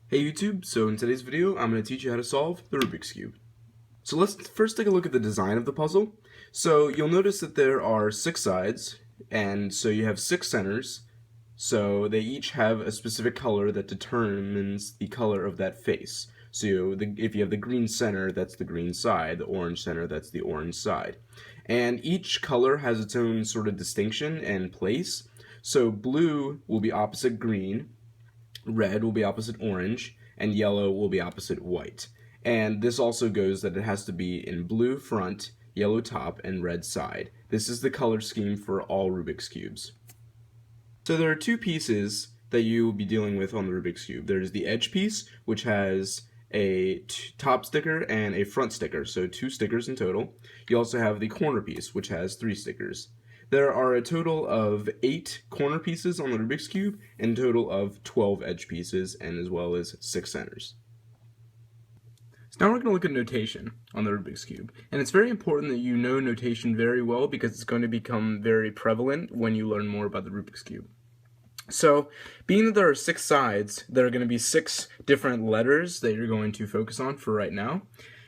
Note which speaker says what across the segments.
Speaker 1: Hey YouTube, so in today's video I'm going to teach you how to solve the Rubik's Cube. So let's first take a look at the design of the puzzle. So you'll notice that there are 6 sides, and so you have 6 centers, so they each have a specific color that determines the color of that face. So if you have the green center, that's the green side, the orange center, that's the orange side. And each color has its own sort of distinction and place. So blue will be opposite green, red will be opposite orange, and yellow will be opposite white. And this also goes that it has to be in blue front, yellow top, and red side. This is the color scheme for all Rubik's Cubes. So there are 2 pieces that you will be dealing with on the Rubik's Cube. There's the edge piece, which has a top sticker and a front sticker, so 2 stickers in total. You also have the corner piece, which has 3 stickers. There are a total of 8 corner pieces on the Rubik's Cube and a total of 12 edge pieces, and as well as 6 centers. So now we're going to look at notation on the Rubik's Cube. And it's very important that you know notation very well because it's going to become very prevalent when you learn more about the Rubik's Cube. So, being that there are 6 sides, there are going to be 6 different letters that you're going to focus on for right now.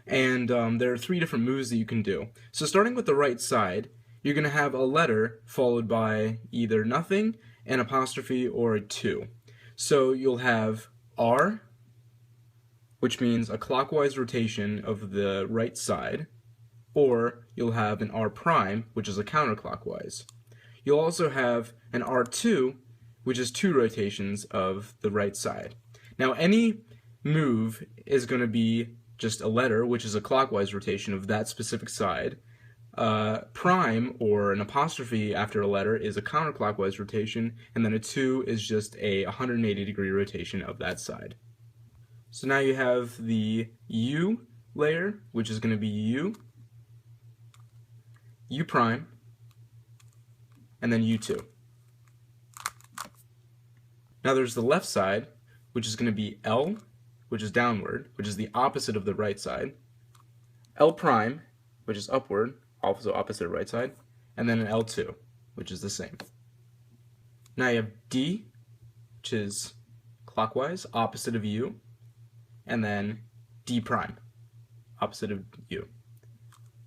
Speaker 1: And there are 3 different moves that you can do. So starting with the right side, you're going to have a letter followed by either nothing, an apostrophe, or a 2. So you'll have R, which means a clockwise rotation of the right side, or you'll have an R prime, which is a counterclockwise. You'll also have an R2, which is 2 rotations of the right side. Now any move is going to be just a letter, which is a clockwise rotation of that specific side. Prime, or an apostrophe after a letter, is a counterclockwise rotation, and then a 2 is just a 180-degree rotation of that side. So now you have the U layer, which is going to be U, U prime, and then U2. Now there's the left side, which is going to be L, which is downward, which is the opposite of the right side, L prime, which is upward, also opposite of right side, and then an L2, which is the same. Now you have D, which is clockwise, opposite of U, and then D prime, opposite of U.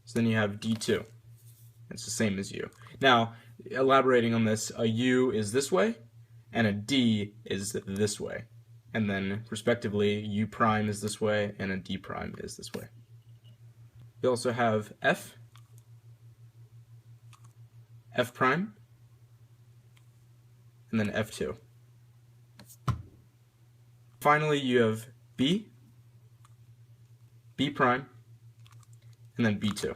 Speaker 1: So then you have D2. It's the same as U. Now, elaborating on this, a U is this way, and a D is this way. And then, respectively, U prime is this way, and a D prime is this way. You also have F, F prime, and then F2. Finally, you have B, B prime, and then B2.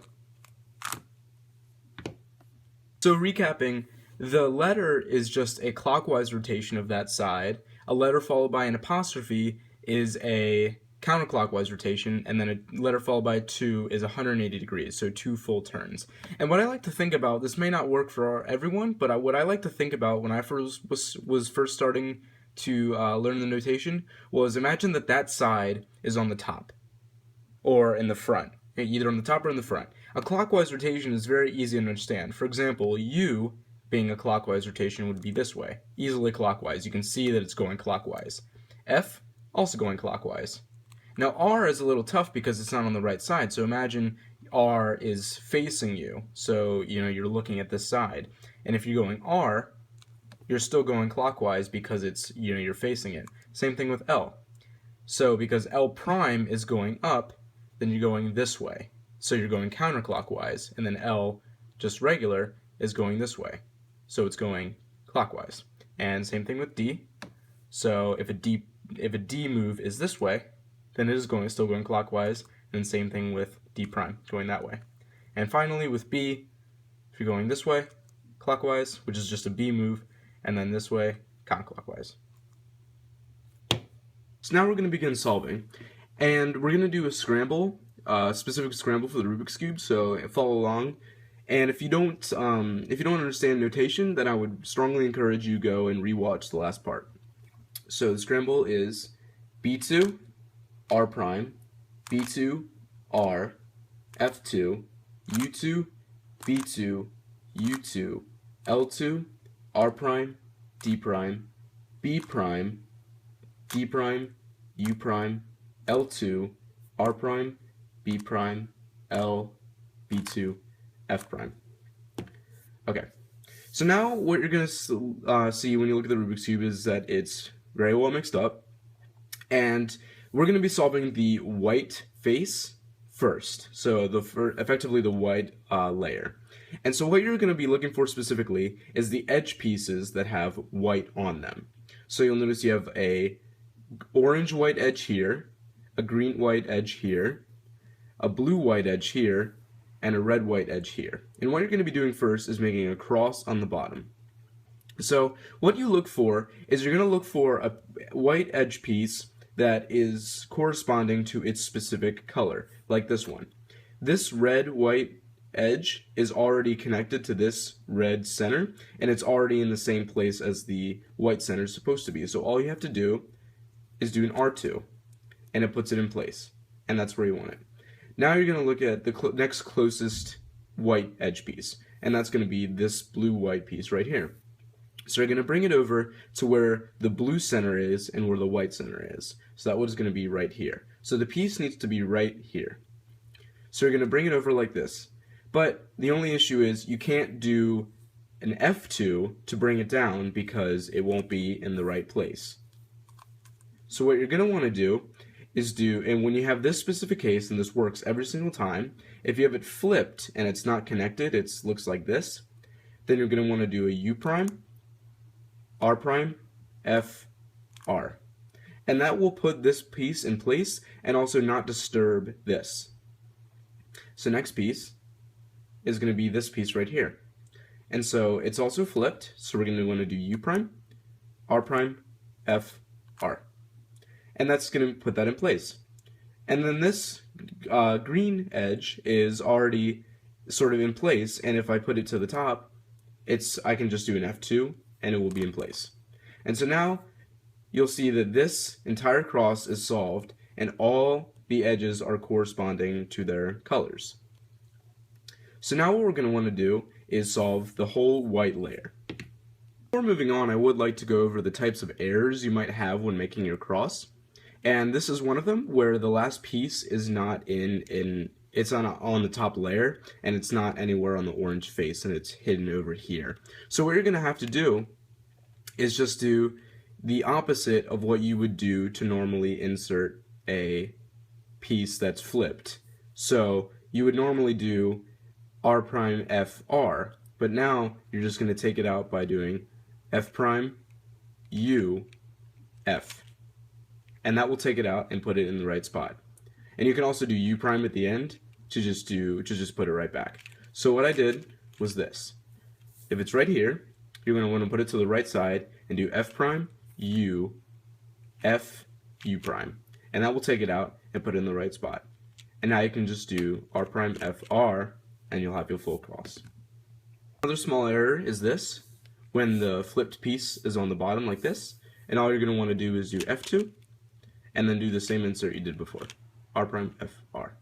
Speaker 1: So recapping, the letter is just a clockwise rotation of that side. A letter followed by an apostrophe is a counterclockwise rotation, and then a letter followed by 2 is 180 degrees, so 2 full turns. And what I like to think about, this may not work for everyone, but what I like to think about when I was first starting to learn the notation was imagine that side is on the top, or in the front, either on the top or in the front. A clockwise rotation is very easy to understand. For example, U being a clockwise rotation would be this way, easily clockwise. You can see that it's going clockwise. F, also going clockwise. Now R is a little tough because it's not on the right side, so imagine R is facing you, so you're looking at this side. And if you're going R, you're still going clockwise because it's you're facing it. Same thing with L. So because L prime is going up, then you're going this way. So you're going counterclockwise, and then L, just regular, is going this way. So it's going clockwise. And same thing with D. So if a D move is this way, then it is still going clockwise, and same thing with D prime, going that way. And finally with B, if you're going this way, clockwise, which is just a B move, and then this way, counterclockwise. So now we're going to begin solving, and we're going to do a scramble, specific scramble for the Rubik's Cube, so follow along. And if you don't understand notation, then I would strongly encourage you go and rewatch the last part. So the scramble is B2, R prime, B2, R, F2, U2, B2, U2, L2, R prime, D prime, B prime, D prime, U prime, L2, R prime, B prime, L, B2, F prime. Okay, so now what you're going to see when you look at the Rubik's Cube is that it's very well mixed up, and we're going to be solving the white face first, so effectively the white layer. And so what you're going to be looking for specifically is the edge pieces that have white on them. So you'll notice you have a orange white edge here, a green white edge here, a blue white edge here, and a red white edge here. And what you're going to be doing first is making a cross on the bottom. So what you look for is you're going to look for a white edge piece that is corresponding to its specific color, like this one. This red-white edge is already connected to this red center, and it's already in the same place as the white center is supposed to be. So all you have to do is do an R2, and it puts it in place, and that's where you want it. Now you're going to look at the next closest white edge piece, and that's going to be this blue-white piece right here. So you're going to bring it over to where the blue center is and where the white center is. So that is going to be right here. So the piece needs to be right here. So you're going to bring it over like this. But the only issue is you can't do an F2 to bring it down because it won't be in the right place. So what you're going to want to do is and when you have this specific case, and this works every single time, if you have it flipped and it's not connected, it looks like this, then you're going to want to do a U prime, R prime, F, R. And that will put this piece in place and also not disturb this. So next piece is going to be this piece right here. And so it's also flipped, so we're going to want to do U prime, R prime, F, R. And that's going to put that in place. And then this green edge is already sort of in place, and if I put it to the top, I can just do an F2 and it will be in place. And so now you'll see that this entire cross is solved and all the edges are corresponding to their colors. So now what we're going to want to do is solve the whole white layer. Before moving on, I would like to go over the types of errors you might have when making your cross. And this is one of them, where the last piece is not it's on the top layer, and it's not anywhere on the orange face, and it's hidden over here. So what you're going to have to do is just do the opposite of what you would do to normally insert a piece that's flipped. So you would normally do R prime F R, but now you're just going to take it out by doing F prime U F. And that will take it out and put it in the right spot. And you can also do U prime at the end to just put it right back. So what I did was this. If it's right here, you're going to want to put it to the right side and do F prime U F U prime. And that will take it out and put it in the right spot. And now you can just do R prime F R and you'll have your full cross. Another small error is this, when the flipped piece is on the bottom like this, and all you're going to want to do is do F2 and then do the same insert you did before, R prime F R.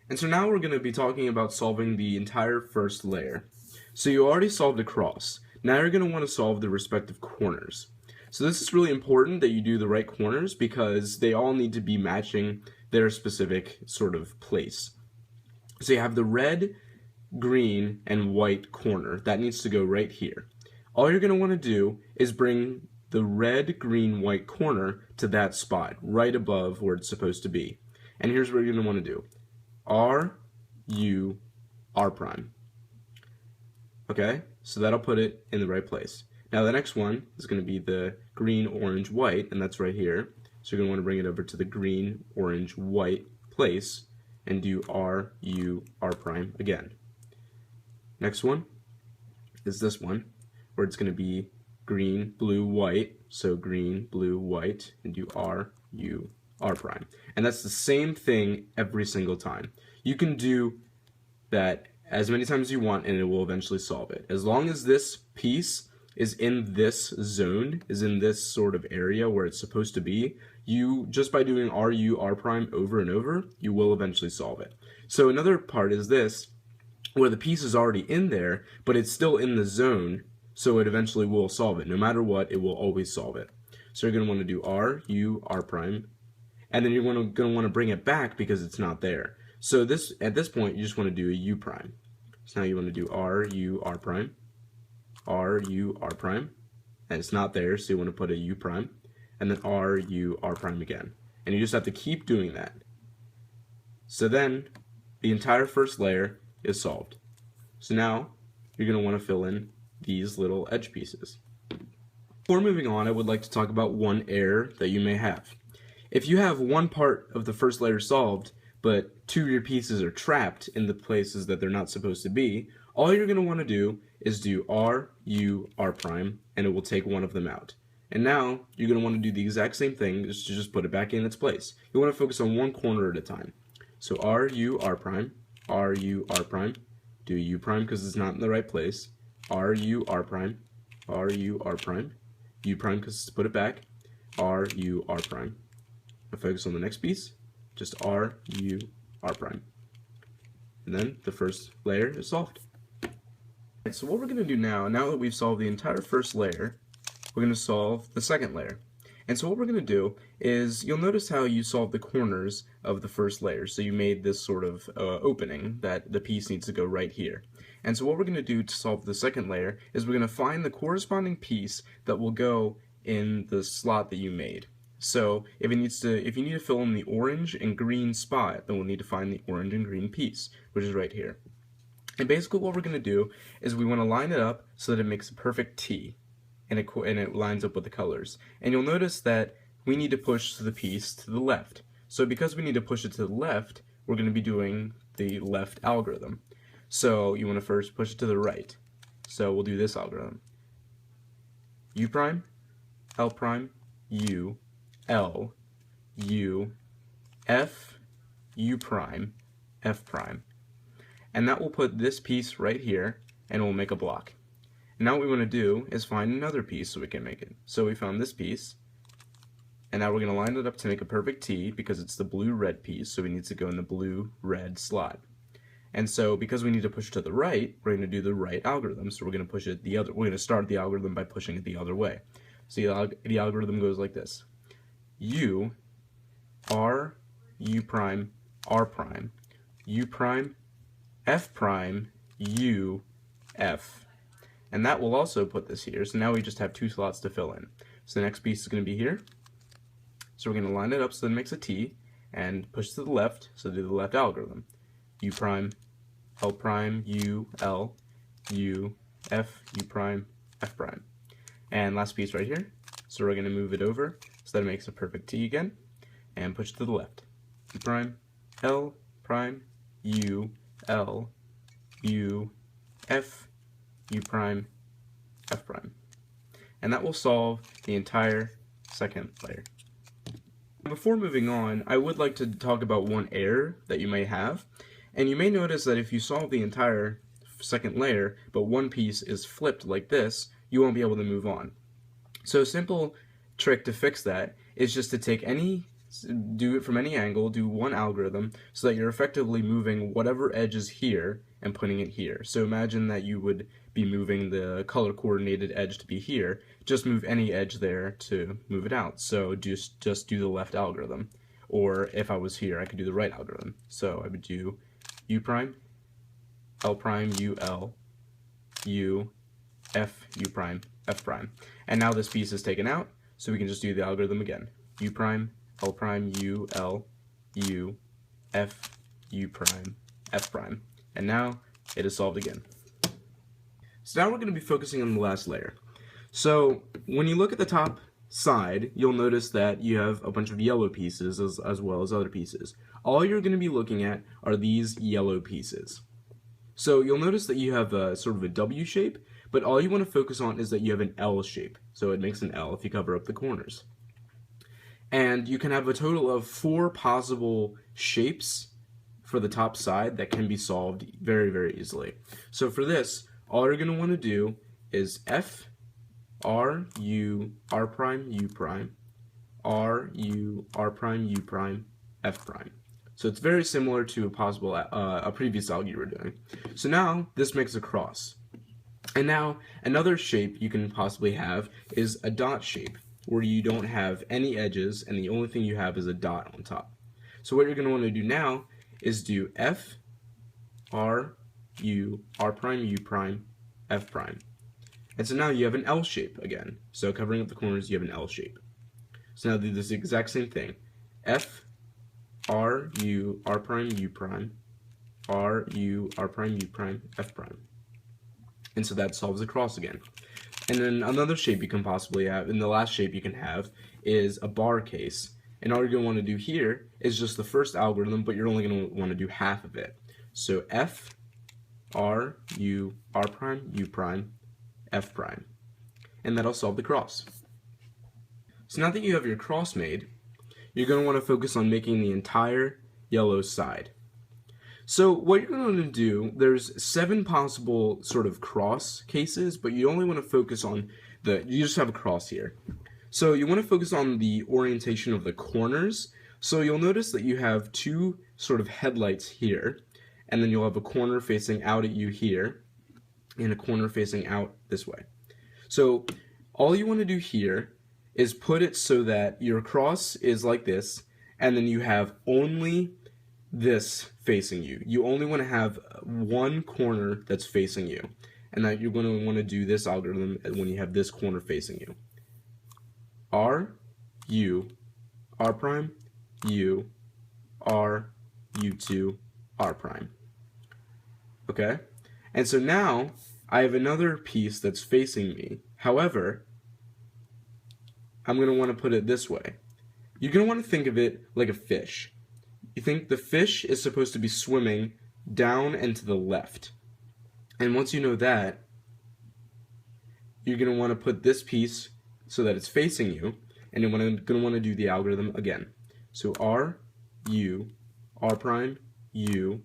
Speaker 1: And so now we're going to be talking about solving the entire first layer. So you already solved a cross. Now you're going to want to solve the respective corners. So this is really important that you do the right corners because they all need to be matching their specific sort of place. So you have the red, green, and white corner. That needs to go right here. All you're going to want to do is bring the red, green, white corner to that spot, right above where it's supposed to be. And here's what you're going to want to do. R, U, R prime. Okay, so that'll put it in the right place. Now the next one is going to be the green, orange, white, and that's right here. So you're going to want to bring it over to the green, orange, white place and do R, U, R prime again. Next one is this one, where it's going to be green, blue, white. So green, blue, white, and do R, U, R prime. And that's the same thing every single time. You can do that as many times as you want and it will eventually solve it. As long as this piece is in this zone, is in this sort of area where it's supposed to be, you, just by doing R, U, R prime over and over, you will eventually solve it. So another part is this, where the piece is already in there, but it's still in the zone, so it eventually will solve it. No matter what, it will always solve it. So you're going to want to do R, U, R prime, and then you're going to want to bring it back because it's not there. So at this point, you just want to do a U prime. So now you want to do R, U, R prime, R, U, R prime, and it's not there, so you want to put a U prime, and then R, U, R prime again. And you just have to keep doing that. So then, the entire first layer is solved. So now, you're going to want to fill in these little edge pieces. Before moving on, I would like to talk about one error that you may have. If you have one part of the first layer solved, but two of your pieces are trapped in the places that they're not supposed to be, all you're going to want to do is do R, U, R prime, and it will take one of them out. And now, you're going to want to do the exact same thing, just put it back in its place. You want to focus on one corner at a time. So R, U, R prime, R, U, R prime, do U prime because it's not in the right place, R, U, R prime, R, U, R prime, U prime because it's put it back, R, U, R prime. Now focus on the next piece, just R, U, R prime. And then the first layer is solved. Alright, so what we're going to do now that we've solved the entire first layer, we're going to solve the second layer. And so what we're going to do is, you'll notice how you solved the corners of the first layer. So you made this sort of opening that the piece needs to go right here. And so what we're going to do to solve the second layer is we're going to find the corresponding piece that will go in the slot that you made. So if you need to fill in the orange and green spot, then we'll need to find the orange and green piece, which is right here. And basically what we're going to do is we want to line it up so that it makes a perfect T. And it lines up with the colors. And you'll notice that we need to push the piece to the left. So because we need to push it to the left, we're going to be doing the left algorithm. So you want to first push it to the right. So we'll do this algorithm. U prime, L prime, U, L, U, F, U prime, F prime. And that will put this piece right here, and we'll make a block. Now what we want to do is find another piece so we can make it. So we found this piece, and now we're going to line it up to make a perfect T because it's the blue-red piece, so we need to go in the blue-red slot. And so because we need to push to the right, we're going to do the right algorithm. So we're going to push it we're going to start the algorithm by pushing it the other way. So the algorithm goes like this: U, R, U prime, R prime, U prime, F prime, U, F. And that will also put this here, so now we just have two slots to fill in. So the next piece is going to be here. So we're going to line it up so that it makes a T, and push to the left, so do the left algorithm. U prime, L prime, U, L, U, F, U prime, F prime. And last piece right here, so we're going to move it over so that it makes a perfect T again, and push to the left. U prime, L prime, U, L, U, F, U prime, F prime. And that will solve the entire second layer. Before moving on, I would like to talk about one error that you may have. And you may notice that if you solve the entire second layer, but one piece is flipped like this, you won't be able to move on. So a simple trick to fix that is just to do it from any angle, do one algorithm, so that you're effectively moving whatever edge is here and putting it here. So imagine that you would be moving the color coordinated edge to be here, just move any edge there to move it out. So just do the left algorithm. Or if I was here, I could do the right algorithm. So I would do U prime, L prime, U, L, U, F, U prime, F prime. And now this piece is taken out, so we can just do the algorithm again. U prime, L prime, U, L, U, F, U prime, F prime. And now it is solved again. So now we're going to be focusing on the last layer. So when you look at the top side, you'll notice that you have a bunch of yellow pieces as well as other pieces. All you're going to be looking at are these yellow pieces. So you'll notice that you have a sort of a W shape, but all you want to focus on is that you have an L shape. So it makes an L if you cover up the corners. And you can have a total of 4 possible shapes for the top side that can be solved very, very easily. So for this, all you're going to want to do is F, R, U, R prime, U prime, R, U, R prime, U prime, F prime. So it's very similar to a previous alg you were doing. So now this makes a cross. And now another shape you can possibly have is a dot shape. where you don't have any edges and the only thing you have is a dot on top. So what you're going to want to do now is do F, R, U, R prime, U prime, F prime. And so now you have an L shape again. So covering up the corners, you have an L shape. So now do this exact same thing. F, R, U, R prime, U prime, R, U, R prime, U prime, F prime. And so that solves the cross again. And then another shape you can possibly have, and the last shape you can have, is a bar case. And all you're going to want to do here is just the first algorithm, but you're only going to want to do half of it. So F, R, U, R prime, U prime, F prime. And that'll solve the cross. So now that you have your cross made, you're going to want to focus on making the entire yellow side. So what you're going to do, there's 7 possible sort of cross cases, but you only want to focus on you just have a cross here. So you want to focus on the orientation of the corners. So you'll notice that you have 2 sort of headlights here, and then you'll have a corner facing out at you here, and a corner facing out this way. So all you want to do here is put it so that your cross is like this, and then you have only this facing you. You only want to have one corner that's facing you, and that you're going to want to do this algorithm when you have this corner facing you. R, U, R prime, U, R, U2, R prime. Okay? And so now I have another piece that's facing me. However, I'm going to want to put it this way. You're going to want to think of it like a fish. You think the fish is supposed to be swimming down and to the left. And once you know that, you're going to want to put this piece so that it's facing you, and you're going to want to do the algorithm again. So R, U, R prime, U,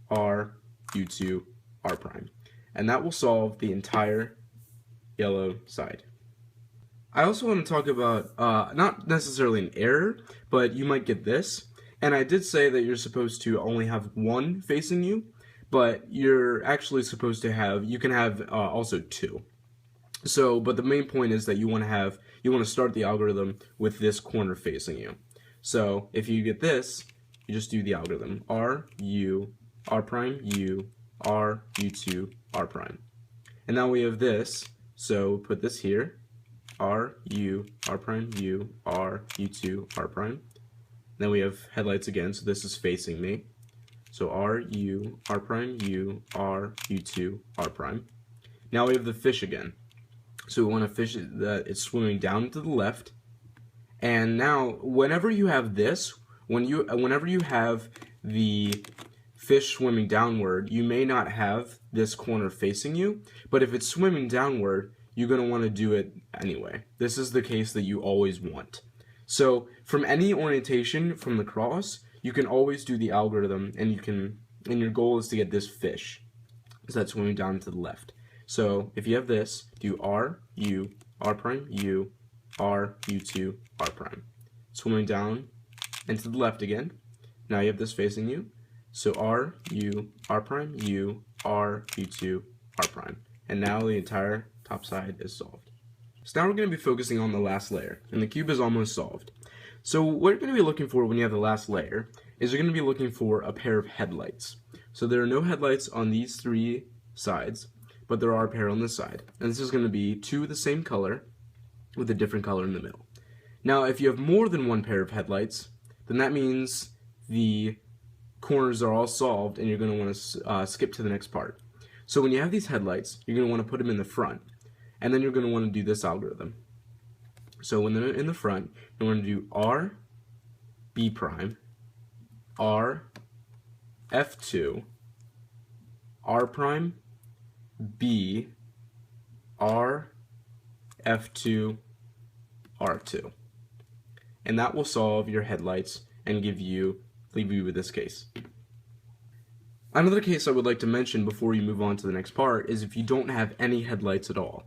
Speaker 1: R, U2, R prime. And that will solve the entire yellow side. I also want to talk about, not necessarily an error, but you might get this. And I did say that you're supposed to only have one facing you, but you're actually supposed to have, you can have also 2. So, but the main point is that you want to start the algorithm with this corner facing you. So if you get this, you just do the algorithm. R, U, R prime, U, R, U2, R prime. And now we have this, so put this here. R, U, R prime, U, R, U2, R prime. Then we have headlights again, so this is facing me. So R, U, R prime, U, R, U2, R prime. Now we have the fish again. So we want a fish that it's swimming down to the left. And now, whenever you have this, whenever you have the fish swimming downward, you may not have this corner facing you, but if it's swimming downward, you're going to want to do it anyway. This is the case that you always want. So from any orientation from the cross, you can always do the algorithm, and your goal is to get this fish, so that's swimming down to the left. So if you have this, do R, U, R prime, U, R, U2, R prime. Swimming down and to the left again. Now you have this facing you. So R, U, R prime, U, R, U2, R prime. And now the entire top side is solved. So now we're going to be focusing on the last layer, and the cube is almost solved. So what you're going to be looking for when you have the last layer is you're going to be looking for a pair of headlights. So there are no headlights on these 3 sides, but there are a pair on this side. And this is going to be 2 of the same color with a different color in the middle. Now, if you have more than one pair of headlights, then that means the corners are all solved, and you're going to want to skip to the next part. So when you have these headlights, you're going to want to put them in the front, and then you're going to want to do this algorithm. So when they're in the front, you're going to do R, B prime, R, F2, R prime, B, R, F2, R2. And that will solve your headlights and leave you with this case. Another case I would like to mention before you move on to the next part is if you don't have any headlights at all.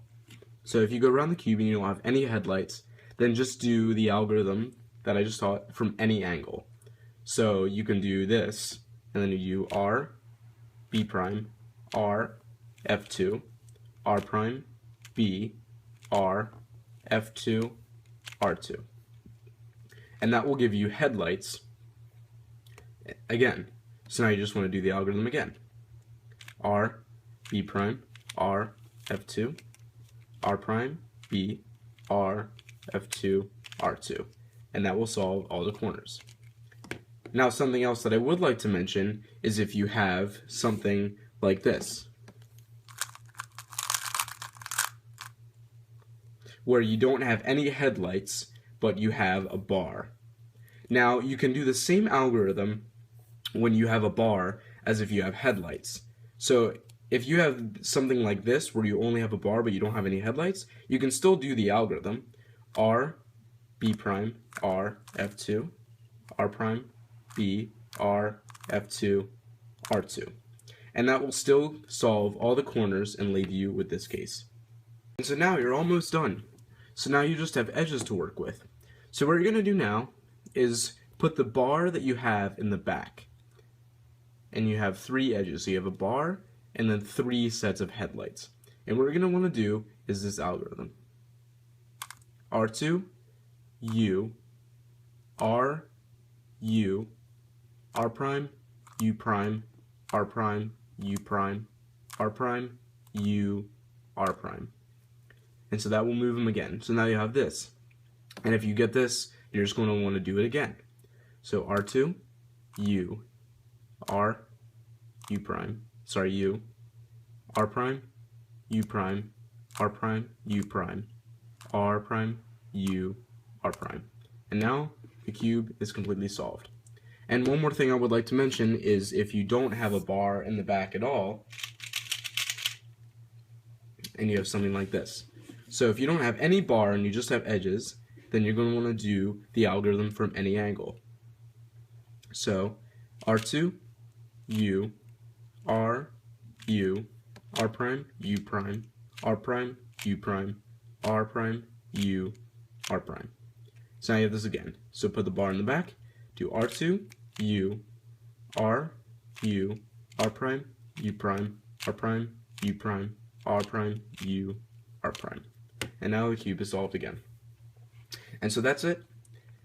Speaker 1: So if you go around the cube and you don't have any headlights, then just do the algorithm that I just taught from any angle. So you can do this, and then you do R, B prime, R, F2, R prime, B, R, F2, R2. And that will give you headlights again. So now you just want to do the algorithm again. R, B prime, R, F2, R prime, B, R, F2, R2. And that will solve all the corners. Now something else that I would like to mention is if you have something like this, where you don't have any headlights, but you have a bar. Now you can do the same algorithm when you have a bar as if you have headlights. So if you have something like this where you only have a bar but you don't have any headlights, you can still do the algorithm. R, B prime, R, F2, R prime, B, R, F2, R2. And that will still solve all the corners and leave you with this case. And so now you're almost done. So now you just have edges to work with. So what you're going to do now is put the bar that you have in the back. And you have 3 edges. So you have a bar and then 3 sets of headlights. And what we're going to want to do is this algorithm. R2, U, R, U, R prime, U prime, R prime, U prime, R prime, U, R prime. And so that will move them again. So now you have this. And if you get this, you're just going to want to do it again. So R2, U, R, U prime, sorry, U, R prime, U prime, R prime, U prime, R prime, U, R prime. And now the cube is completely solved. And one more thing I would like to mention is if you don't have a bar in the back at all, and you have something like this. So if you don't have any bar and you just have edges, then you're going to want to do the algorithm from any angle. So R2, U, R, U, R prime, U prime, R prime, U prime, R prime, U, R prime. So now you have this again. So put the bar in the back, do R2, U, R, U, R prime, U prime, R prime, U prime, R prime, U, R prime. And now the cube is solved again. And so that's it.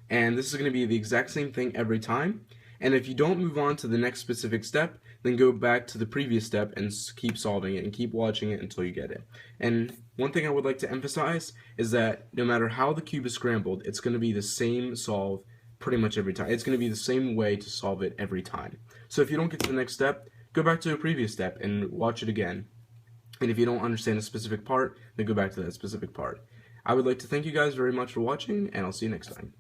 Speaker 1: And this is going to be the exact same thing every time. And if you don't move on to the next specific step, then go back to the previous step and keep solving it and keep watching it until you get it. And one thing I would like to emphasize is that no matter how the cube is scrambled, it's going to be the same solve pretty much every time. It's going to be the same way to solve it every time. So if you don't get to the next step, go back to the previous step and watch it again. And if you don't understand a specific part, then go back to that specific part. I would like to thank you guys very much for watching, and I'll see you next time.